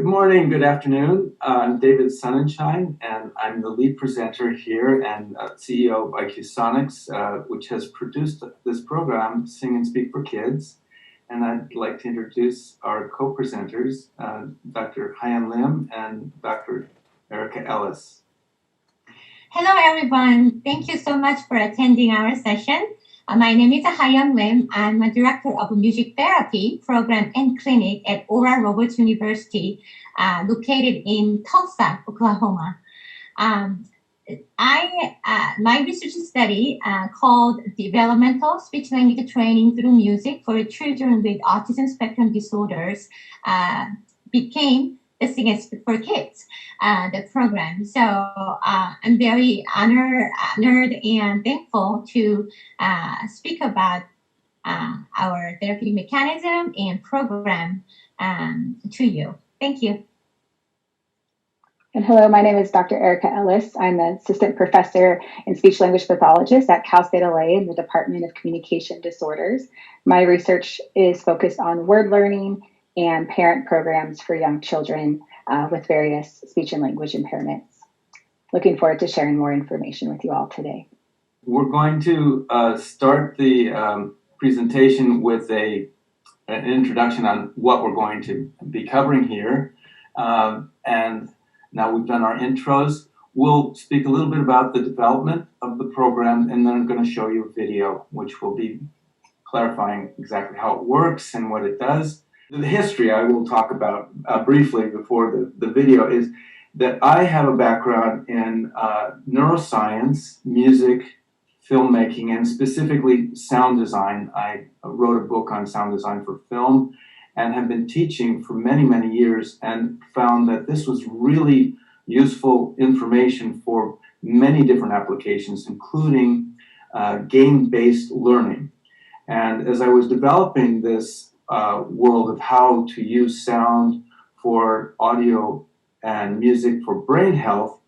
Good morning, good afternoon. I'm David Sonnenschein, and I'm the lead presenter here and CEO of iQsonics, which has produced this program, Sing and Speak for Kids. And I'd like to introduce our co-presenters, Dr. Hayoung and Dr. Erica Ellis. Hello, everyone. Thank you so much for attending our session. My name is Hayoung. I'm a director of music therapy program and clinic at Oral Roberts University, located in Tulsa, Oklahoma. My research study called Developmental Speech Language Training Through Music for Children with Autism Spectrum Disorders became the Sing and Speak for Kids, the program. So I'm very honored and thankful to speak about our therapeutic mechanism and program to you. Thank you. And hello, my name is Dr. Erica Ellis. I'm an assistant professor and speech language pathologist at Cal State LA in the Department of Communication Disorders. My research is focused on word learning and parent programs for young children with various speech and language impairments. Looking forward to sharing more information with you all today. We're going to start the presentation with an introduction on what we're going to be covering here. And now we've done our intros. We'll speak a little bit about the development of the program, and then I'm going to show you a video which will be clarifying exactly how it works and what it does. The history I will talk about briefly before the video is that I have a background in neuroscience, music, filmmaking, and specifically sound design. I wrote a book on sound design for film and have been teaching for many, many years and found that this was really useful information for many different applications, including game-based learning. And as I was developing this world of how to use sound for audio and music for brain health,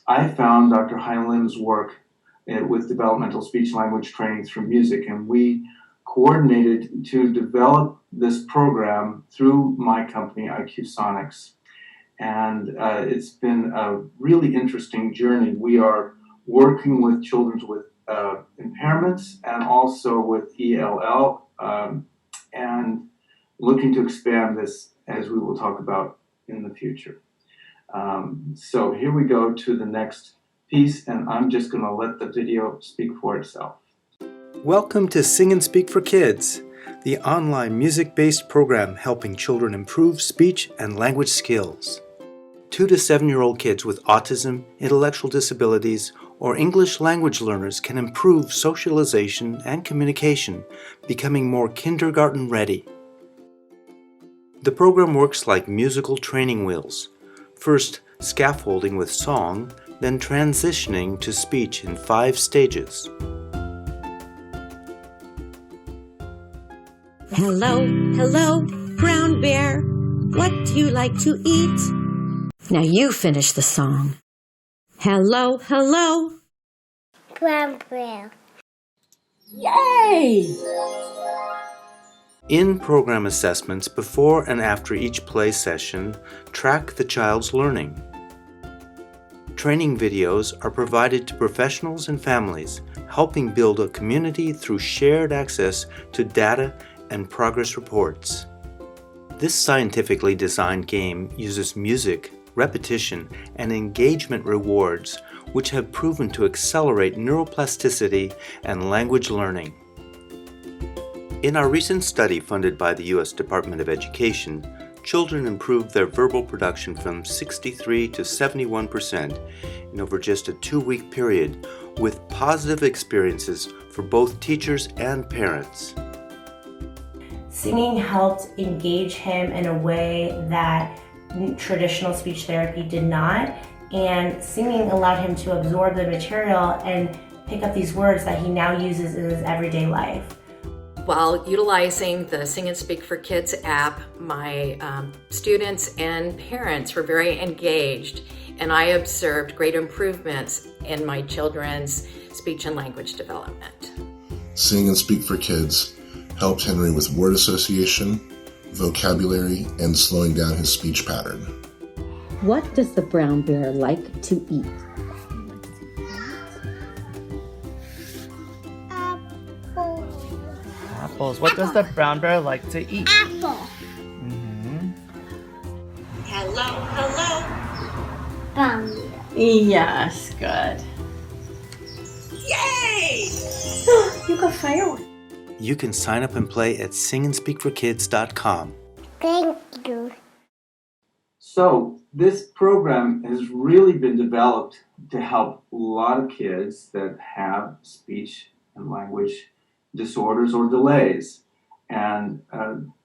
I found Dr. Hayoung's work with developmental speech language training through music, and we coordinated to develop this program through my company, iQsonics. And it's been a really interesting journey. We are working with children with impairments and also with ELL, and looking to expand this as we will talk about in the future. So here we go to the next piece, and I'm just going to let the video speak for itself. Welcome to Sing and Speak for Kids, the online music-based program helping children improve speech and language skills. 2 to 7-year-old kids with autism, intellectual disabilities, or English language learners can improve socialization and communication, becoming more kindergarten ready. The program works like musical training wheels. First, scaffolding with song, then transitioning to speech in 5 stages. Hello, hello, brown bear. What do you like to eat? Now you finish the song. Hello, hello, brown bear. Yay! In-program assessments before and after each play session track the child's learning. Training videos are provided to professionals and families, helping build a community through shared access to data and progress reports. This scientifically designed game uses music, repetition, and engagement rewards, which have proven to accelerate neuroplasticity and language learning. In our recent study funded by the U.S. Department of Education, children improved their verbal production from 63 to 71% in over just a 2-week period, with positive experiences for both teachers and parents. Singing helped engage him in a way that traditional speech therapy did not, and singing allowed him to absorb the material and pick up these words that he now uses in his everyday life. While utilizing the Sing and Speak for Kids app, my students and parents were very engaged, and I observed great improvements in my children's speech and language development. Sing and Speak for Kids helped Henry with word association, vocabulary, and slowing down his speech pattern. What does the brown bear like to eat? Apples. What does the brown bear like to eat? Apple. Hello. Brown. Yes, good. Yay! You got fireworks. You can sign up and play at singandspeakforkids.com. Thank you. So this program has really been developed to help a lot of kids that have speech and language disorders or delays. And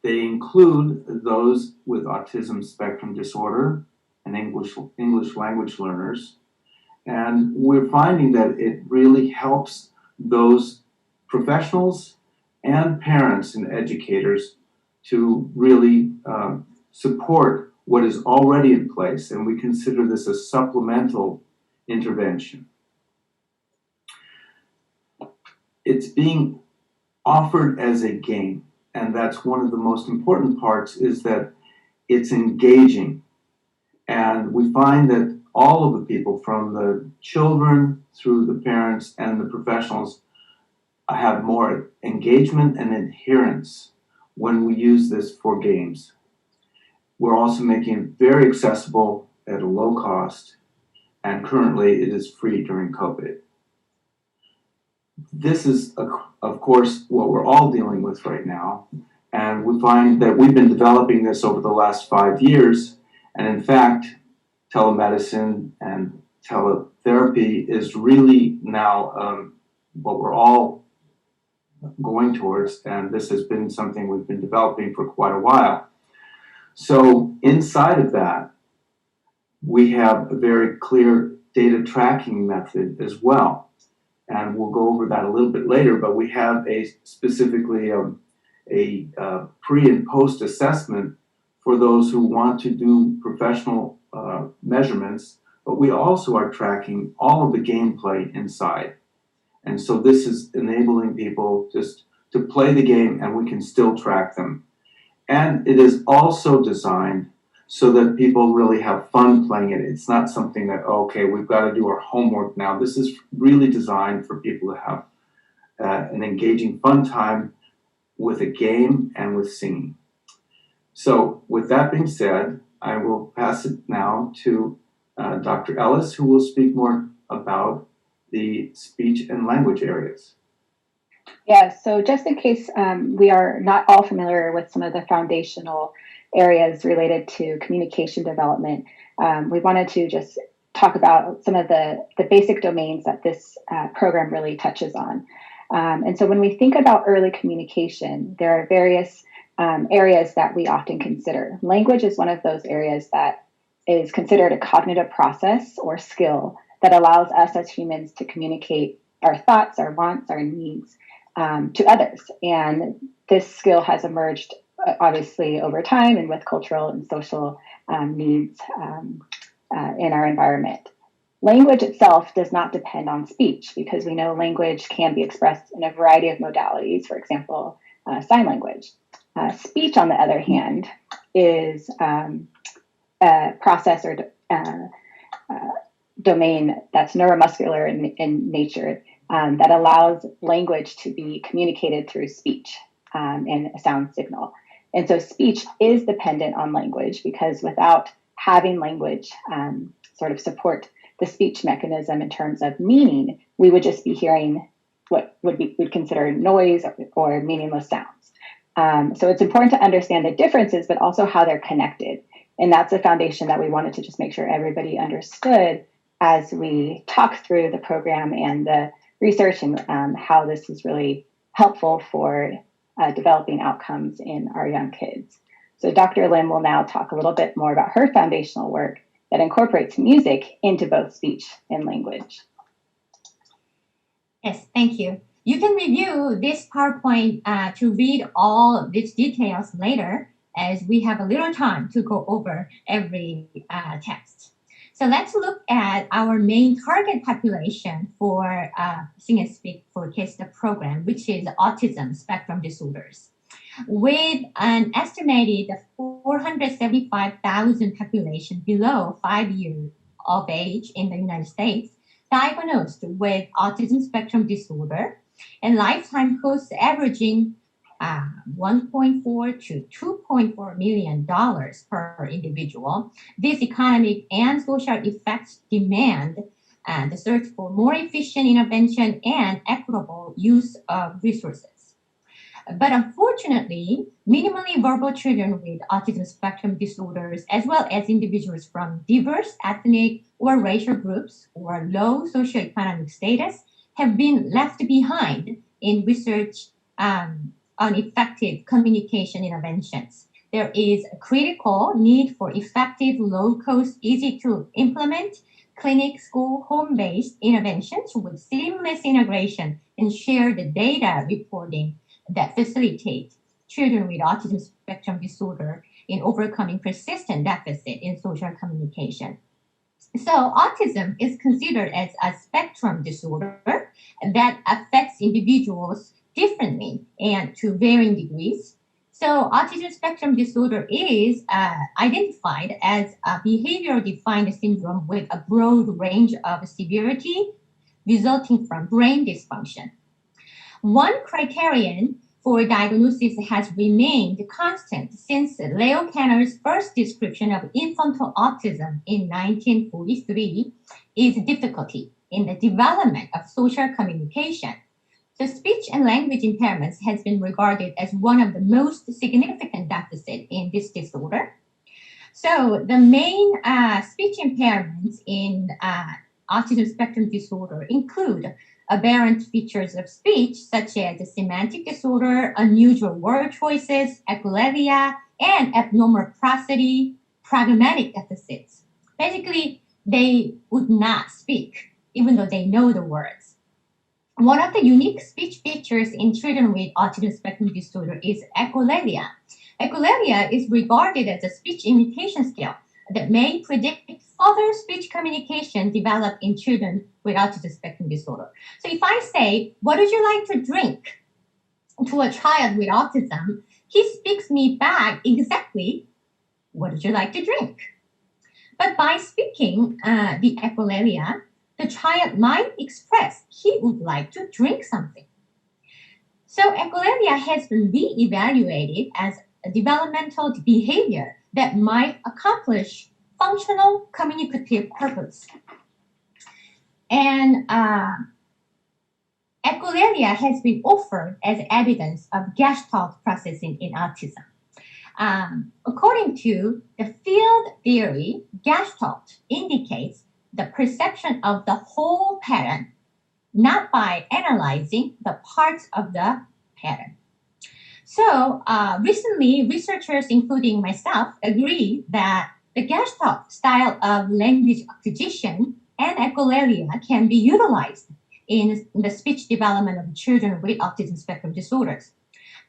they include those with autism spectrum disorder and English language learners. And we're finding that it really helps those professionals and parents and educators to really support what is already in place, and we consider this a supplemental intervention. It's being offered as a game, and that's one of the most important parts, is that it's engaging. And we find that all of the people, from the children through the parents and the professionals, have more engagement and adherence when we use this for games. We're also making it very accessible at a low cost, and currently it is free during COVID. This is, of course, what we're all dealing with right now, and we find that we've been developing this over the last 5 years, and in fact, telemedicine and teletherapy is really now what we're all going towards, and this has been something we've been developing for quite a while. So inside of that, we have a very clear data tracking method as well, and we'll go over that a little bit later, but we have specifically a pre and post assessment for those who want to do professional measurements, but we also are tracking all of the gameplay inside. And so this is enabling people just to play the game, and we can still track them. And it is also designed so that people really have fun playing it. It's not something that, okay, we've got to do our homework now. This is really designed for people to have an engaging, fun time with a game and with singing. So with that being said, I will pass it now to Dr. Ellis, who will speak more about the speech and language areas. Yeah, so just in case we are not all familiar with some of the foundational areas related to communication development, we wanted to just talk about some of the basic domains that this program really touches on. And so when we think about early communication, there are various areas that we often consider. Language is one of those areas that is considered a cognitive process or skill that allows us as humans to communicate our thoughts, our wants, our needs to others. And this skill has emerged obviously over time and with cultural and social needs in our environment. Language itself does not depend on speech, because we know language can be expressed in a variety of modalities, for example, sign language. Speech, on the other hand, is a process or domain that's neuromuscular in nature, that allows language to be communicated through speech and a sound signal. And so speech is dependent on language, because without having language sort of support the speech mechanism in terms of meaning, we would just be hearing what we'd consider noise or meaningless sounds. So it's important to understand the differences, but also how they're connected. And that's a foundation that we wanted to just make sure everybody understood as we talk through the program and the research and how this is really helpful for developing outcomes in our young kids. So Dr. Lim will now talk a little bit more about her foundational work that incorporates music into both speech and language. Yes, thank you. You can review this PowerPoint to read all these details later, as we have a little time to go over every text. So let's look at our main target population for Sing and Speak for Kids, the program, which is autism spectrum disorders. With an estimated 475,000 population below 5 years of age in the United States diagnosed with autism spectrum disorder, and lifetime costs averaging $1.4 to $2.4 million per individual, these economic and social effects demand the search for more efficient intervention and equitable use of resources. But unfortunately, minimally verbal children with autism spectrum disorders, as well as individuals from diverse ethnic or racial groups or low socioeconomic status, have been left behind in research on effective communication interventions. There is a critical need for effective, low-cost, easy-to-implement clinic, school, home-based interventions with seamless integration and shared data reporting that facilitate children with autism spectrum disorder in overcoming persistent deficit in social communication. So autism is considered as a spectrum disorder that affects individuals differently and to varying degrees. So autism spectrum disorder is identified as a behavioral-defined syndrome with a broad range of severity resulting from brain dysfunction. One criterion for diagnosis has remained constant since Leo Kanner's first description of infantile autism in 1943 is difficulty in the development of social communication. So speech and language impairments has been regarded as one of the most significant deficits in this disorder. So the main speech impairments in autism spectrum disorder include aberrant features of speech such as semantic disorder, unusual word choices, echolalia, and abnormal prosody, pragmatic deficits. Basically, they would not speak even though they know the words. One of the unique speech features in children with autism spectrum disorder is echolalia. Echolalia is regarded as a speech imitation skill that may predict further speech communication developed in children with autism spectrum disorder. So if I say, "What would you like to drink?" to a child with autism, he speaks me back exactly, "What would you like to drink?" But by speaking the echolalia, the child might express he would like to drink something. So echolalia has been re-evaluated as a developmental behavior that might accomplish functional communicative purpose. And echolalia has been offered as evidence of Gestalt processing in autism. According to the field theory, Gestalt indicates the perception of the whole pattern, not by analyzing the parts of the pattern. So recently, researchers, including myself, agree that the Gestalt style of language acquisition and echolalia can be utilized in the speech development of children with autism spectrum disorders.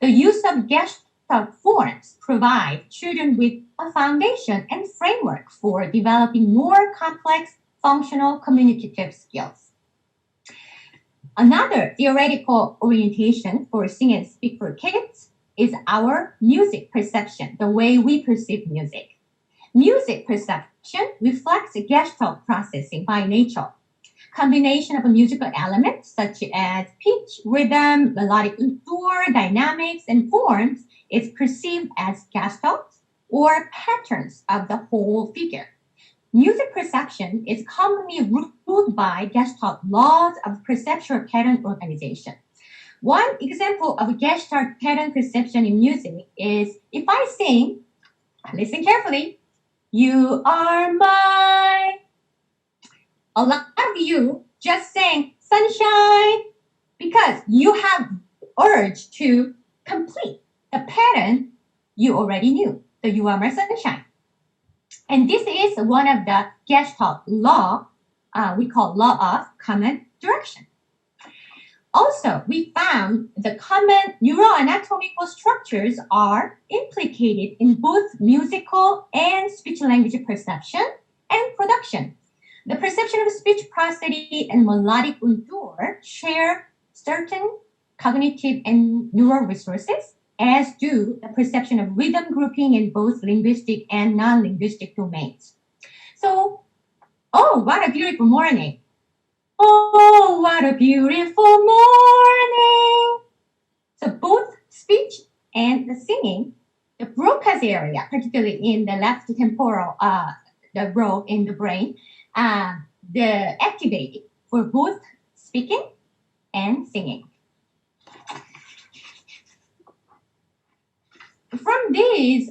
The use of Gestalt forms provide children with a foundation and framework for developing more complex functional communicative skills. Another theoretical orientation for Sing and Speak for Kids is our music perception, the way we perceive music. Music perception reflects Gestalt processing by nature. Combination of musical elements such as pitch, rhythm, melodic contour, dynamics, and forms is perceived as Gestalt or patterns of the whole figure. Music perception is commonly ruled by Gestalt laws of perceptual pattern organization. One example of Gestalt pattern perception in music is if I sing, listen carefully, "You are my." A lot of you just sang "Sunshine" because you have urge to complete the pattern you already knew, the "You are my sunshine." And this is one of the Gestalt law, we call law of common direction. Also, we found the common neuroanatomical structures are implicated in both musical and speech language perception and production. The perception of speech prosody and melodic contour share certain cognitive and neural resources as do the perception of rhythm grouping in both linguistic and non-linguistic domains. So, oh, what a beautiful morning. Oh, what a beautiful morning. So both speech and the singing, the Broca's area, particularly in the left temporal, the row in the brain, the activating for both speaking and singing. From these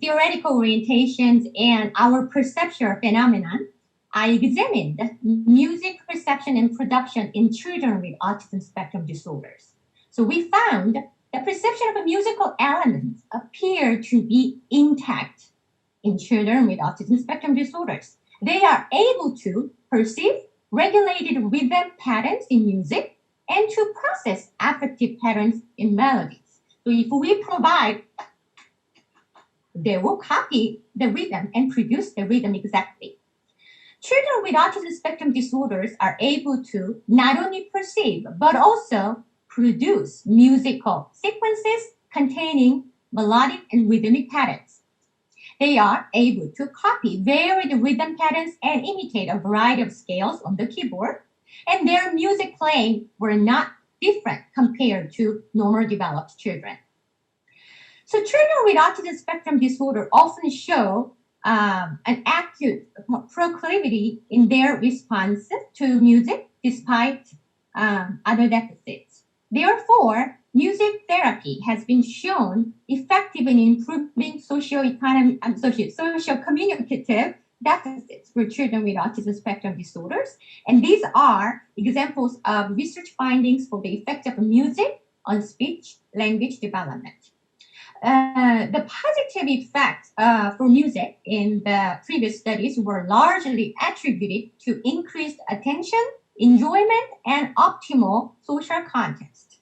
theoretical orientations and our perceptual phenomenon, I examined music perception and production in children with autism spectrum disorders. So we found the perception of a musical element appear to be intact in children with autism spectrum disorders. They are able to perceive regulated rhythm patterns in music and to process affective patterns in melodies. So if we provide, they will copy the rhythm and produce the rhythm exactly. Children with autism spectrum disorders are able to not only perceive, but also produce musical sequences containing melodic and rhythmic patterns. They are able to copy varied rhythm patterns and imitate a variety of scales on the keyboard, and their music playing were not different compared to normal developed children. So children with autism spectrum disorder often show an acute proclivity in their response to music despite other deficits. Therefore, music therapy has been shown effective in improving social-communicative deficits for children with autism spectrum disorders. And these are examples of research findings for the effect of music on speech language development. The positive effects for music in the previous studies were largely attributed to increased attention, enjoyment, and optimal social context.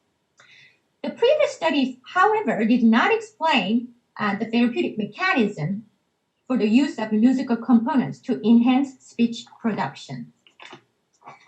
The previous studies, however, did not explain the therapeutic mechanism for the use of musical components to enhance speech production.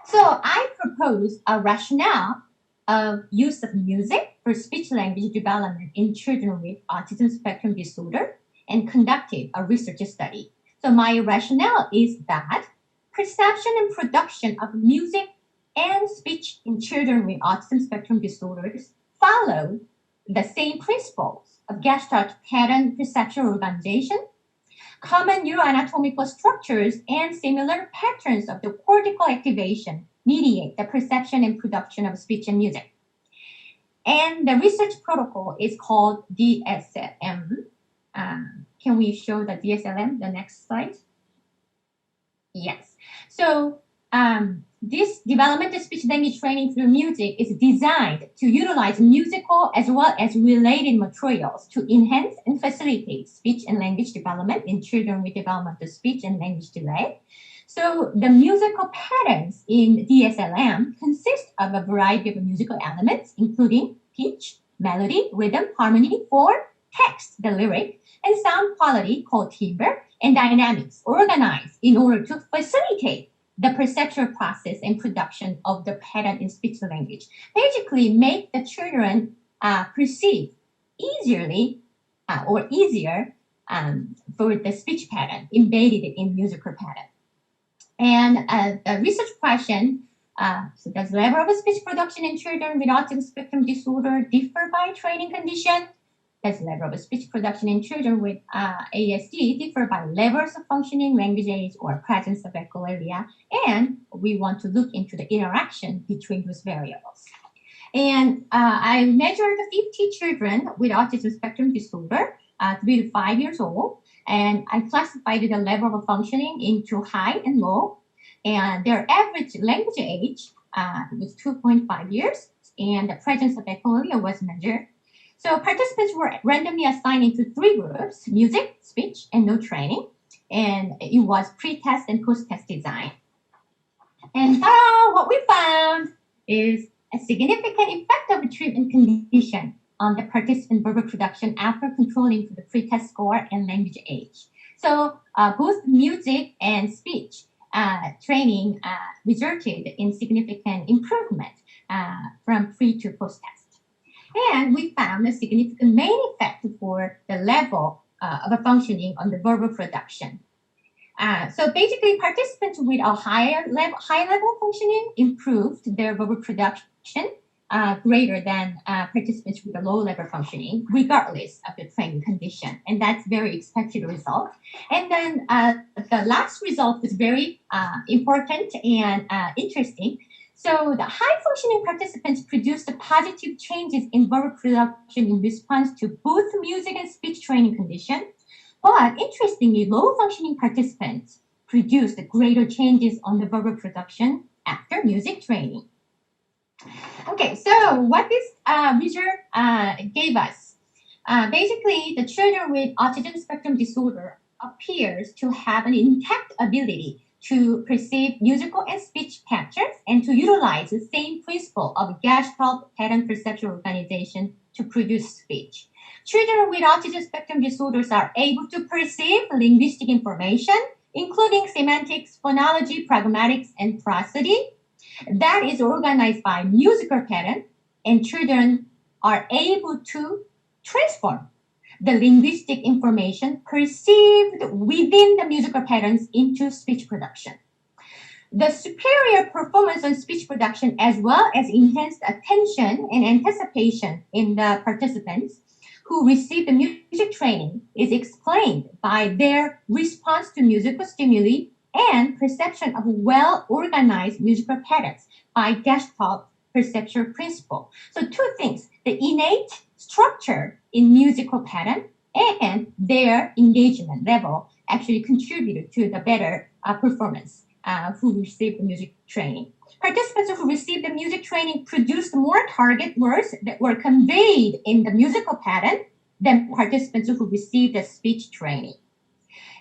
So I propose a rationale of use of music for speech language development in children with autism spectrum disorder and conducted a research study. So my rationale is that perception and production of music and speech in children with autism spectrum disorders follow the same principles of Gestalt pattern perceptual organization, common neuroanatomical structures, and similar patterns of the cortical activation mediate the perception and production of speech and music. And the research protocol is called DSLM. Can we show the DSLM, the next slide? Yes. So this developmental speech language training through music is designed to utilize musical as well as related materials to enhance and facilitate speech and language development in children with developmental speech and language delay. So the musical patterns in DSLM consist of a variety of musical elements, including pitch, melody, rhythm, harmony, form, text, the lyric, and sound quality called timbre, and dynamics organized in order to facilitate the perceptual process and production of the pattern in speech language. Basically, make the children perceive easier for the speech pattern embedded in musical pattern. And the research question, so does the level of speech production in children with autism spectrum disorder differ by training condition? Does the level of speech production in children with ASD differ by levels of functioning, language age, or presence of echolalia? And we want to look into the interaction between those variables. And I measured 50 children with autism spectrum disorder, 3 to 5 years old, and I classified the level of functioning into high and low. And their average language age was 2.5 years, and the presence of echolalia was measured. So participants were randomly assigned into 3 groups: music, speech, and no training. And it was pre-test and post-test design. And what we found is a significant effect of a treatment condition on the participant verbal production after controlling for the pre-test score and language age. So both music and speech training resulted in significant improvement from pre to post-test. And we found a significant main effect for the level of a functioning on the verbal production. So basically, participants with a high level functioning improved their verbal production greater than participants with a low level functioning, regardless of the training condition. And that's very expected result. And then the last result was very important and interesting. So the high functioning participants produced positive changes in verbal production in response to both music and speech training conditions. But interestingly, low functioning participants produced greater changes on the verbal production after music training. Okay, so what this research gave us, basically the children with autism spectrum disorder appears to have an intact ability to perceive musical and speech patterns and to utilize the same principle of Gestalt pattern perceptual organization to produce speech. Children with autism spectrum disorders are able to perceive linguistic information, including semantics, phonology, pragmatics, and prosody, that is organized by musical pattern, and children are able to transform the linguistic information perceived within the musical patterns into speech production. The superior performance on speech production, as well as enhanced attention and anticipation in the participants who receive the music training, is explained by their response to musical stimuli and perception of well-organized musical patterns by Gestalt perceptual principle. So two things, the innate structure in musical pattern and their engagement level actually contributed to the better performance who received the music training. Participants who received the music training produced more target words that were conveyed in the musical pattern than participants who received the speech training.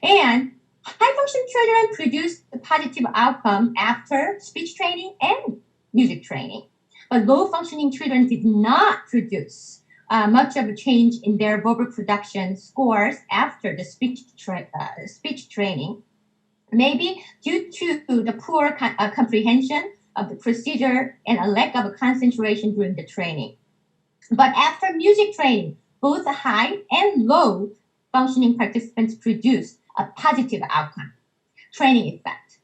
And high-functioning children produced a positive outcome after speech training and music training. But low-functioning children did not produce much of a change in their verbal production scores after the speech training, maybe due to the poor comprehension of the procedure and a lack of concentration during the training. But after music training, both high and low functioning participants produced a positive outcome, training effect,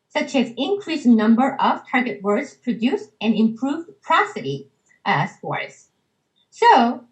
such as increased number of target words produced and improved prosody scores. So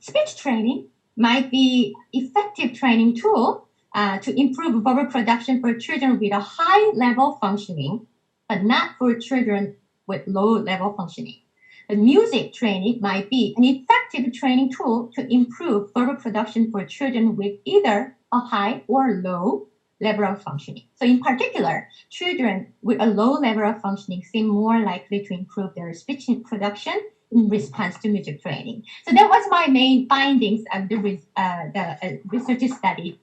speech training might be effective training tool to improve verbal production for children with a high level functioning, but not for children with low level functioning. The music training might be an effective training tool to improve verbal production for children with either a high or low level of functioning. So in particular, children with a low level of functioning seem more likely to improve their speech production in response to music training. So that was my main findings of the research study.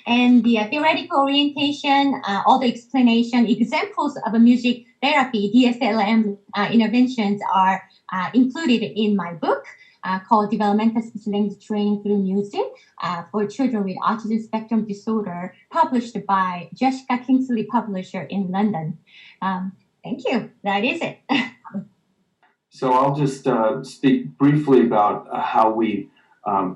And the theoretical orientation, all the explanation, examples of a music therapy, DSLM interventions are included in my book called Developmental Speech Language Training Through Music for Children with Autism Spectrum Disorder, published by Jessica Kingsley Publisher in London. Thank you. That is it. So I'll just speak briefly about how we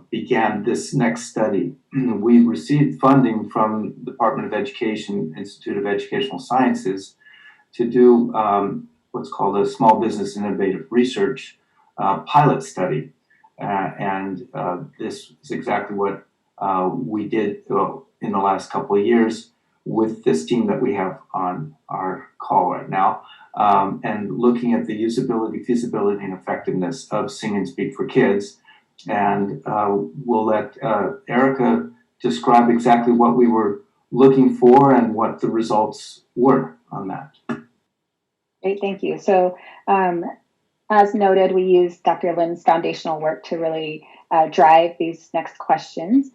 began this next study. We received funding from the Department of Education, Institute of Educational Sciences, to do what's called a Small Business Innovative Research pilot study. And this is exactly what we did in the last couple of years with this team that we have on our call right now, and looking at the usability, feasibility, and effectiveness of Sing and Speak for Kids. And we'll let Erica describe exactly what we were looking for and what the results were on that. Great, thank you. So as noted, we used Dr. Lim's foundational work to really drive these next questions.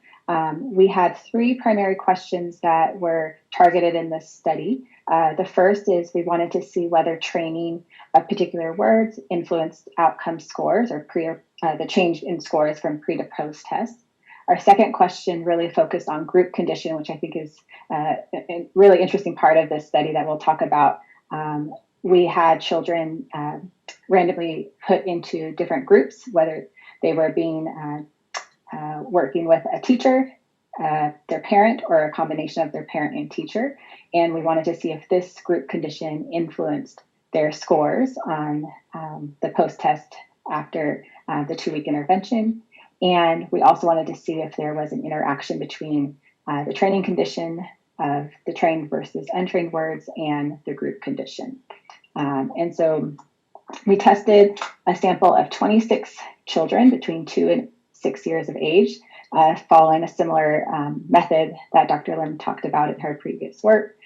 We had three primary questions that were targeted in this study. The first is we wanted to see whether training of particular words influenced outcome scores or the change in scores from pre to post test. Our second question really focused on group condition, which I think is a really interesting part of this study that we'll talk about. we had children randomly put into different groups, whether they were being working with a teacher, their parent, or a combination of their parent and teacher. And we wanted to see if this group condition influenced their scores on the post-test after the 2-week intervention. And we also wanted to see if there was an interaction between the training condition of the trained versus untrained words and the group condition. And so we tested a sample of 26 children between 2 and 6 years of age, following a similar method that Dr. Lim talked about in her previous work.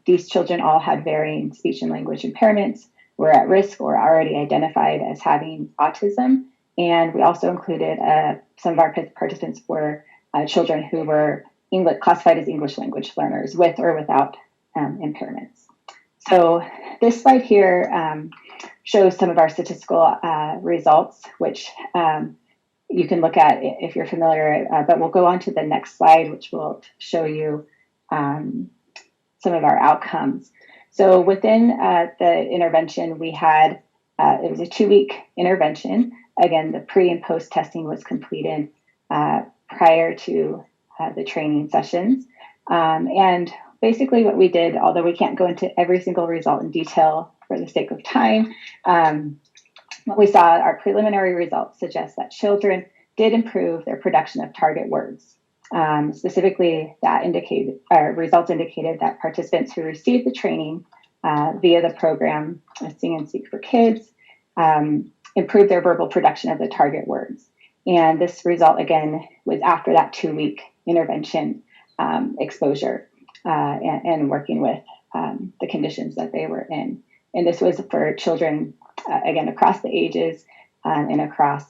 These children all had varying speech and language impairments, were at risk or already identified as having autism. And we also included some of our participants were children who were classified as English language learners with or without impairments. So this slide here shows some of our statistical results, which you can look at if you're familiar, but we'll go on to the next slide, which will show you some of our outcomes. So within the intervention, we had, it was a 2-week intervention. Again, the pre and post testing was completed prior to the training sessions. And basically what we did, although we can't go into every single result in detail for the sake of time, what we saw, our preliminary results suggest that children did improve their production of target words. Specifically, our results indicated that participants who received the training via the program Sing and Speak for Kids improved their verbal production of the target words. And this result, again, was after that 2-week intervention exposure and working with the conditions that they were in. And this was for children, again, across the ages and across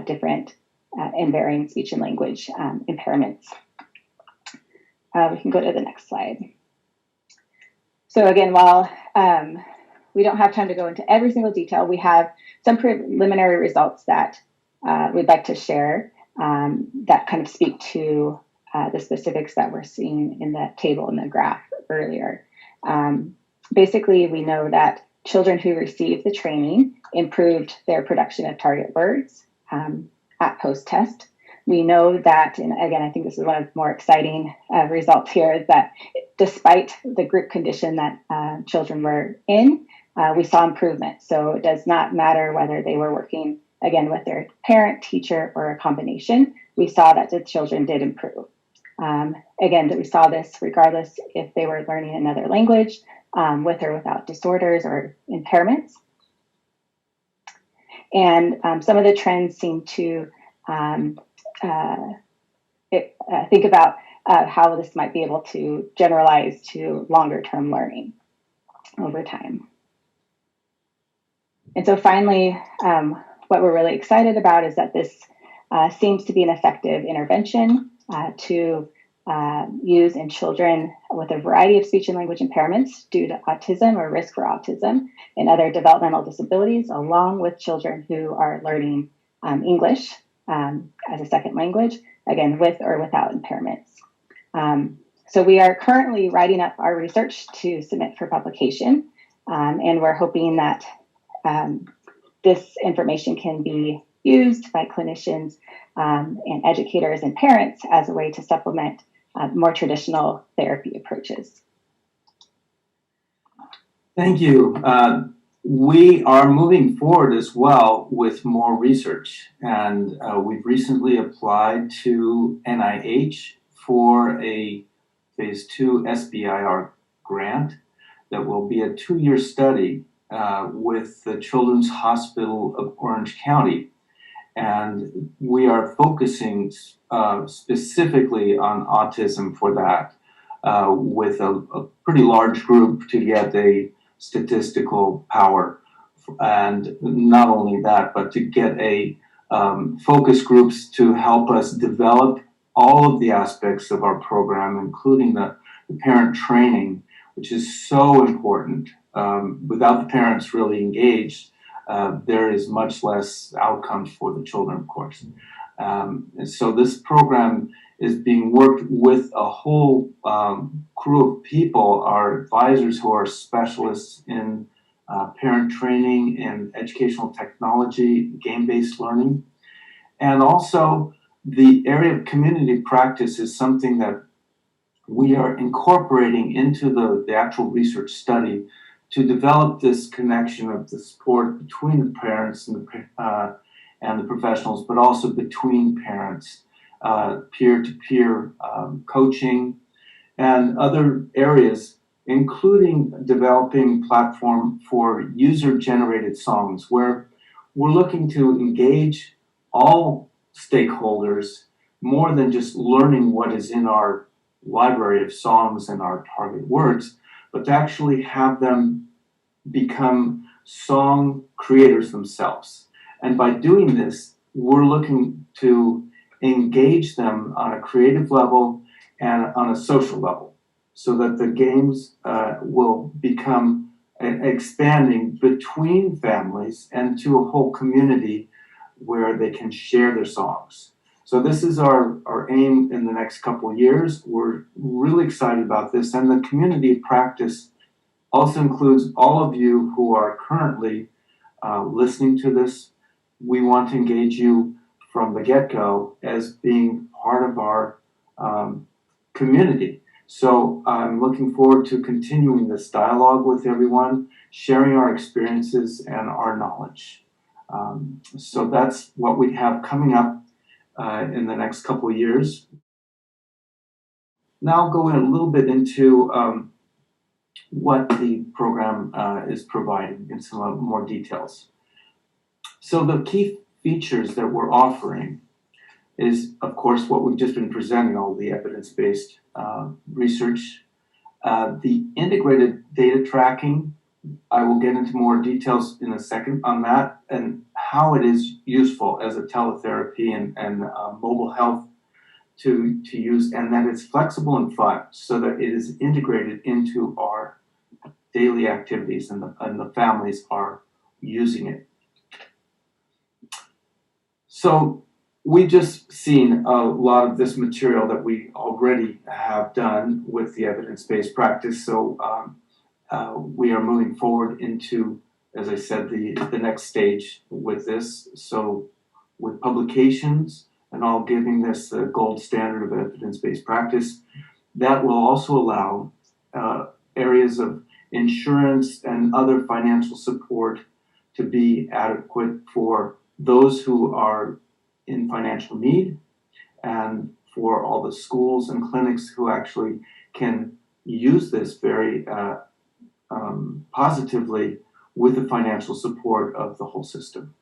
different and varying speech and language impairments. We can go to the next slide. So again, while we don't have time to go into every single detail, we have some preliminary results that we'd like to share that kind of speak to the specifics that we're seeing in the table in the graph earlier. Basically, we know that children who received the training improved their production of target words at post-test. We know that, and again, I think this is one of the more exciting results here, is that despite the group condition that children were in, we saw improvement. So it does not matter whether they were working, again, with their parent, teacher, or a combination. We saw that the children did improve. Again, that we saw this regardless if they were learning another language, with or without disorders or impairments. And some of the trends seem to think about how this might be able to generalize to longer term learning over time. And so finally, what we're really excited about is that this seems to be an effective intervention to use in children with a variety of speech and language impairments due to autism or risk for autism and other developmental disabilities, along with children who are learning English as a second language, again, with or without impairments. So we are currently writing up our research to submit for publication, and we're hoping that this information can be used by clinicians and educators and parents as a way to supplement more traditional therapy approaches. Thank you. We are moving forward as well with more research, and we've recently applied to NIH for a phase 2 SBIR grant that will be a 2-year study with the Children's Hospital of Orange County. And we are focusing specifically on autism for that, with a pretty large group to get a statistical power. And not only that, but to get a focus groups to help us develop all of the aspects of our program, including the parent training, which is so important. Without the parents really engaged, there is much less outcomes for the children, of course. And so this program is being worked with a whole crew of people, our advisors who are specialists in parent training in educational technology, game-based learning. And also the area of community practice is something that we are incorporating into the actual research study to develop this connection of the support between the parents and the professionals, but also between parents, peer-to-peer coaching, and other areas, including developing platform for user-generated songs, where we're looking to engage all stakeholders more than just learning what is in our library of songs and our target words, but to actually have them become song creators themselves. And by doing this, we're looking to engage them on a creative level and on a social level, so that the games will become expanding between families and to a whole community where they can share their songs. So this is our aim in the next couple of years. We're really excited about this. And the community practice also includes all of you who are currently listening to this. We want to engage you from the get-go as being part of our community. So I'm looking forward to continuing this dialogue with everyone, sharing our experiences and our knowledge. So that's what we have coming up in the next couple of years. Now I'll go in a little bit into what the program is providing in some more details. So the key features that we're offering is, of course, what we've just been presenting, all the evidence-based research, the integrated data tracking. I will get into more details in a second on that and how it is useful as a teletherapy and mobile health to use, and that it's flexible and fun so that it is integrated into our daily activities and the families are using it. So we've just seen a lot of this material that we already have done with the evidence-based practice. So we are moving forward into, as I said, the next stage with this. So with publications and all giving this the gold standard of evidence-based practice, that will also allow areas of insurance and other financial support to be adequate for those who are in financial need and for all the schools and clinics who actually can use this very positively with the financial support of the whole system.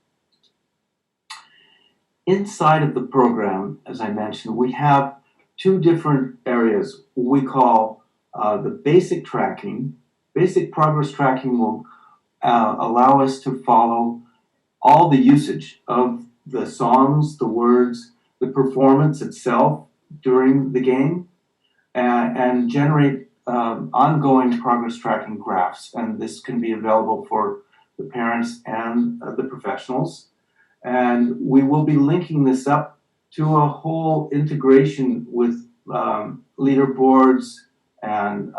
Inside of the program, as I mentioned, we have two different areas we call the basic tracking. Basic progress tracking will allow us to follow all the usage of the songs, the words, the performance itself during the game, and generate ongoing progress tracking graphs. And this can be available for the parents and the professionals. And we will be linking this up to a whole integration with leaderboards and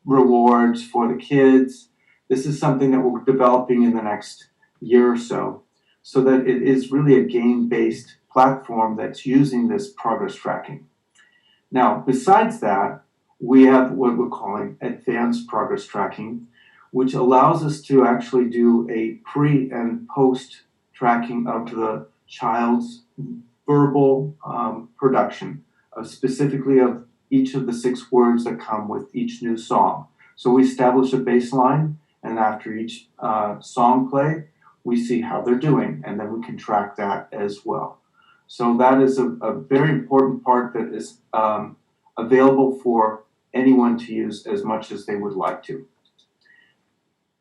rewards for the kids. This is something that we're developing in the next year or so that it is really a game-based platform that's using this progress tracking. Now, besides that, we have what we're calling advanced progress tracking, which allows us to actually do a pre and post tracking of the child's verbal production, specifically of each of the 6 words that come with each new song. So we establish a baseline, and after each song play, we see how they're doing, and then we can track that as well. So that is a very important part that is available for anyone to use as much as they would like to.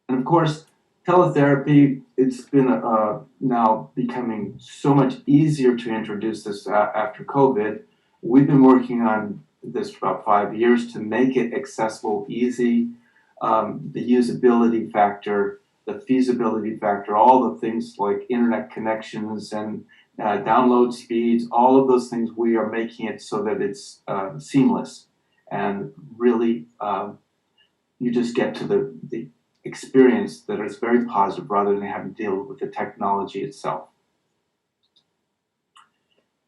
And of course, teletherapy, it's been now becoming so much easier to introduce this after COVID. We've been working on this for about 5 years to make it accessible, easy, the usability factor, the feasibility factor, all the things like internet connections and download speeds, all of those things, we are making it so that it's seamless and really you just get to the experience that is very positive rather than having to deal with the technology itself.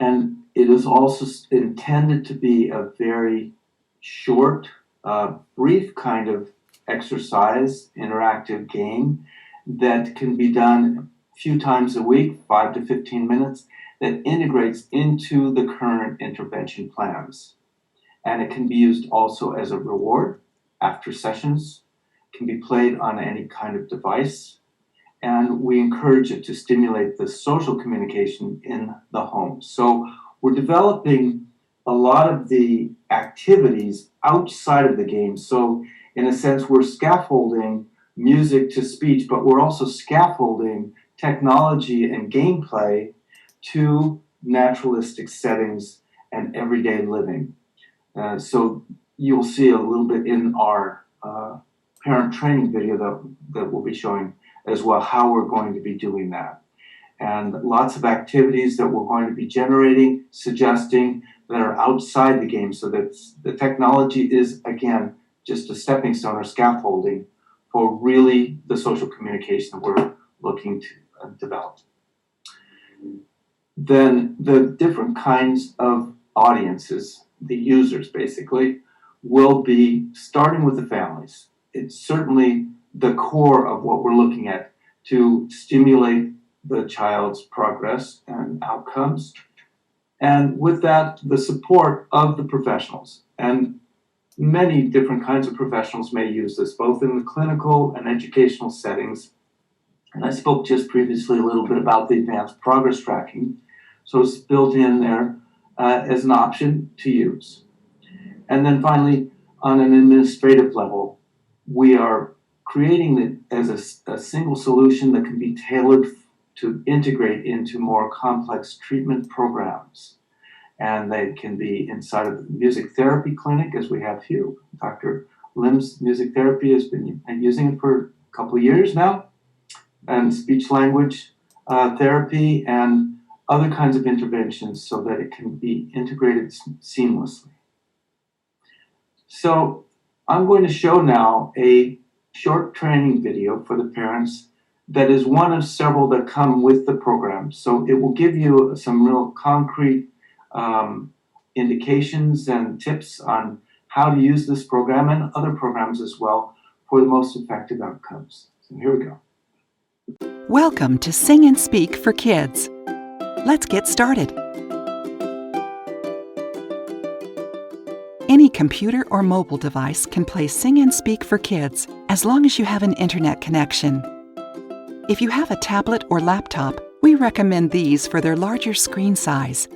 And it is also intended to be a very short, brief kind of exercise, interactive game that can be done a few times a week, 5 to 15 minutes, that integrates into the current intervention plans. And it can be used also as a reward after sessions, can be played on any kind of device, and we encourage it to stimulate the social communication in the home. So we're developing a lot of the activities outside of the game. So in a sense, we're scaffolding music to speech, but we're also scaffolding technology and gameplay to naturalistic settings and everyday living. So you'll see a little bit in our parent training video that we'll be showing as well how we're going to be doing that. And lots of activities that we're going to be generating, suggesting that are outside the game, so that the technology is, again, just a stepping stone or scaffolding for really the social communication we're looking to develop. Then the different kinds of audiences, the users basically, will be starting with the families. It's certainly the core of what we're looking at to stimulate the child's progress and outcomes. And with that, the support of the professionals. And many different kinds of professionals may use this, both in the clinical and educational settings. And I spoke just previously a little bit about the advanced progress tracking. So it's built in there as an option to use. And then finally, on an administrative level, we are creating it as a single solution that can be tailored to integrate into more complex treatment programs. And they can be inside of the music therapy clinic, as we have here. Dr. Lim's music therapy has been using it for a couple of years now, and speech language therapy and other kinds of interventions so that it can be integrated seamlessly. So I'm going to show now a short training video for the parents that is one of several that come with the program. So it will give you some real concrete indications and tips on how to use this program and other programs as well for the most effective outcomes. So here we go. Welcome to Sing and Speak for Kids. Let's get started. Any computer or mobile device can play Sing and Speak for Kids as long as you have an internet connection. If you have a tablet or laptop, we recommend these for their larger screen size.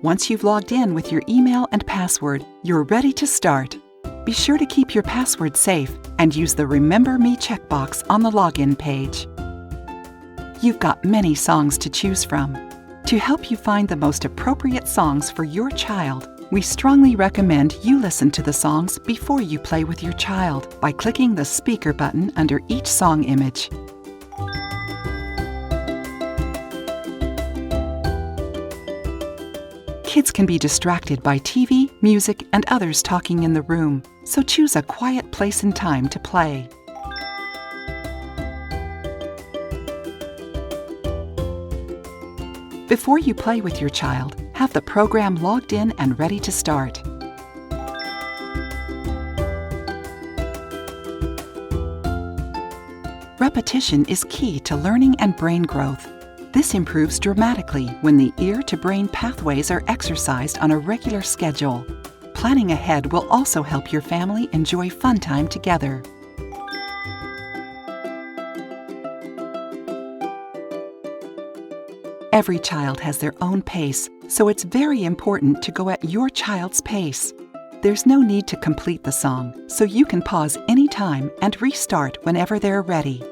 Once you've logged in with your email and password, you're ready to start. Be sure to keep your password safe and use the Remember Me checkbox on the login page. You've got many songs to choose from. To help you find the most appropriate songs for your child, we strongly recommend you listen to the songs before you play with your child by clicking the speaker button under each song image. Kids can be distracted by TV, music, and others talking in the room, so choose a quiet place and time to play. Before you play with your child, have the program logged in and ready to start. Repetition is key to learning and brain growth. This improves dramatically when the ear-to-brain pathways are exercised on a regular schedule. Planning ahead will also help your family enjoy fun time together. Every child has their own pace, so it's very important to go at your child's pace. There's no need to complete the song, so you can pause anytime and restart whenever they're ready.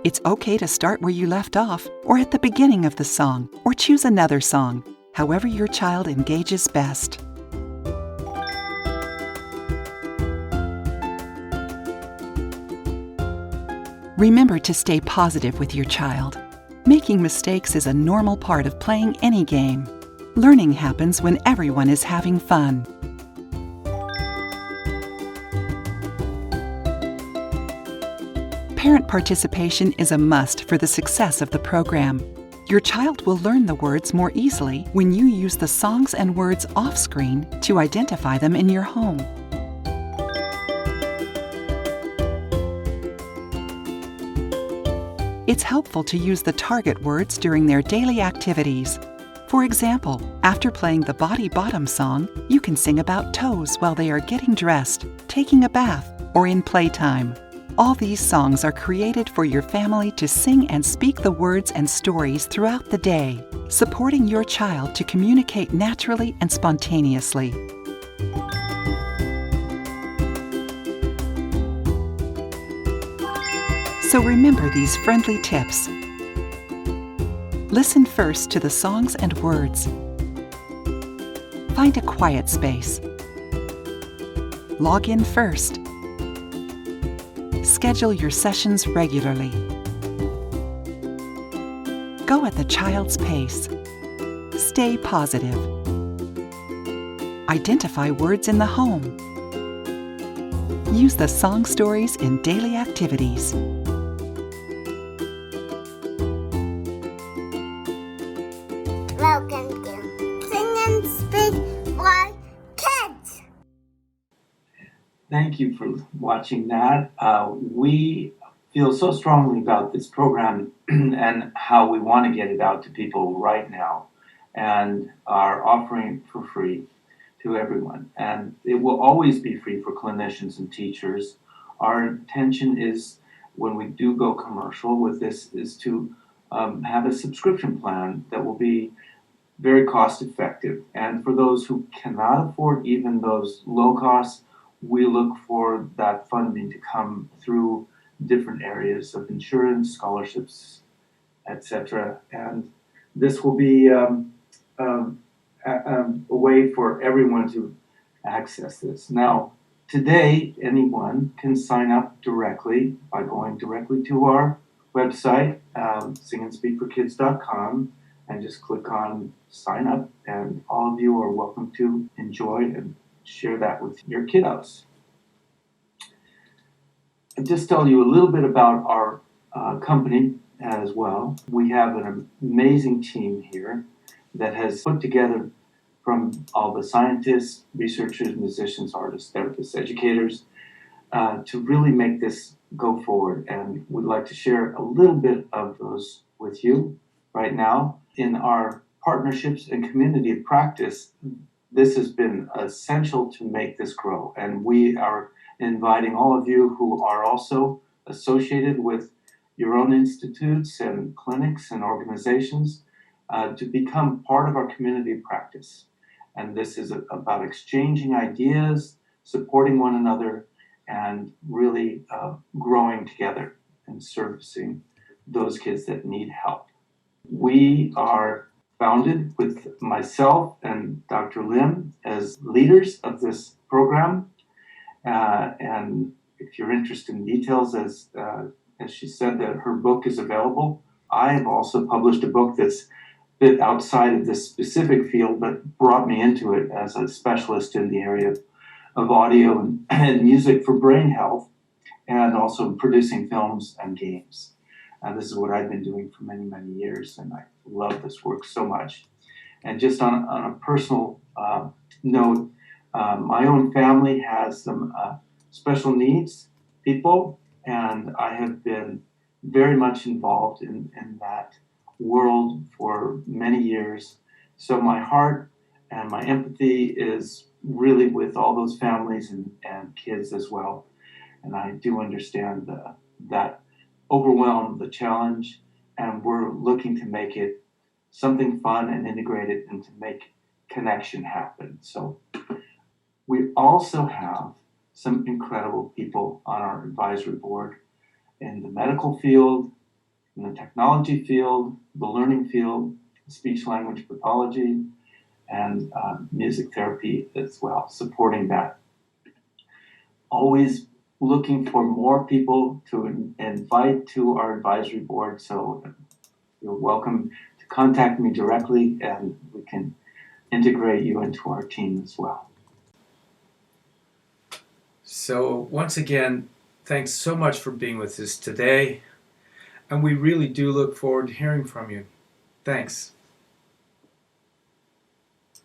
It's okay to start where you left off, or at the beginning of the song, or choose another song, however your child engages best. Remember to stay positive with your child. Making mistakes is a normal part of playing any game. Learning happens when everyone is having fun. Parent participation is a must for the success of the program. Your child will learn the words more easily when you use the songs and words off-screen to identify them in your home. It's helpful to use the target words during their daily activities. For example, after playing the Body Bottom song, you can sing about toes while they are getting dressed, taking a bath, or in playtime. All these songs are created for your family to sing and speak the words and stories throughout the day, supporting your child to communicate naturally and spontaneously. So remember these friendly tips. Listen first to the songs and words. Find a quiet space. Log in first. Schedule your sessions regularly. Go at the child's pace. Stay positive. Identify words in the home. Use the song stories in daily activities. Welcome to Sing and Speak for Kids. Thank you for watching that. We feel so strongly about this program and how we want to get it out to people right now, and are offering it for free to everyone. And it will always be free for clinicians and teachers. Our intention is, when we do go commercial with this, is to have a subscription plan that will be very cost effective. And for those who cannot afford even those low costs, we look for that funding to come through different areas of insurance, scholarships, etc. And this will be a way for everyone to access this. Now, today, anyone can sign up directly by going directly to our website, singandspeakforkids.com, and just click on sign up, and all of you are welcome to enjoy and share that with your kiddos. I'll just tell you a little bit about our company as well. We have an amazing team here that has put together from all the scientists, researchers, musicians, artists, therapists, educators, to really make this go forward. And we'd like to share a little bit of those with you right now. In our partnerships and community of practice, this has been essential to make this grow. And we are inviting all of you who are also associated with your own institutes and clinics and organizations to become part of our community of practice. And this is about exchanging ideas, supporting one another, and really growing together and servicing those kids that need help. We are founded with myself and Dr. Lim as leaders of this program. And if you're interested in details, as she said, that her book is available. I have also published a book that's a bit outside of this specific field, but brought me into it as a specialist in the area of audio and music for brain health, and also producing films and games. This is what I've been doing for many, many years, and I love this work so much. And just on a personal note, my own family has some special needs people, and I have been very much involved in that world for many years. So my heart and my empathy is really with all those families and kids as well. And I do understand that overwhelm, the challenge, and we're looking to make it something fun and integrated and to make connection happen. So we also have some incredible people on our advisory board in the medical field, in the technology field, the learning field, speech language pathology, and music therapy as well, supporting that. Always looking for more people to invite to our advisory board, so you're welcome to contact me directly and we can integrate you into our team as well. So once again, thanks so much for being with us today, and we really do look forward to hearing from you. Thanks.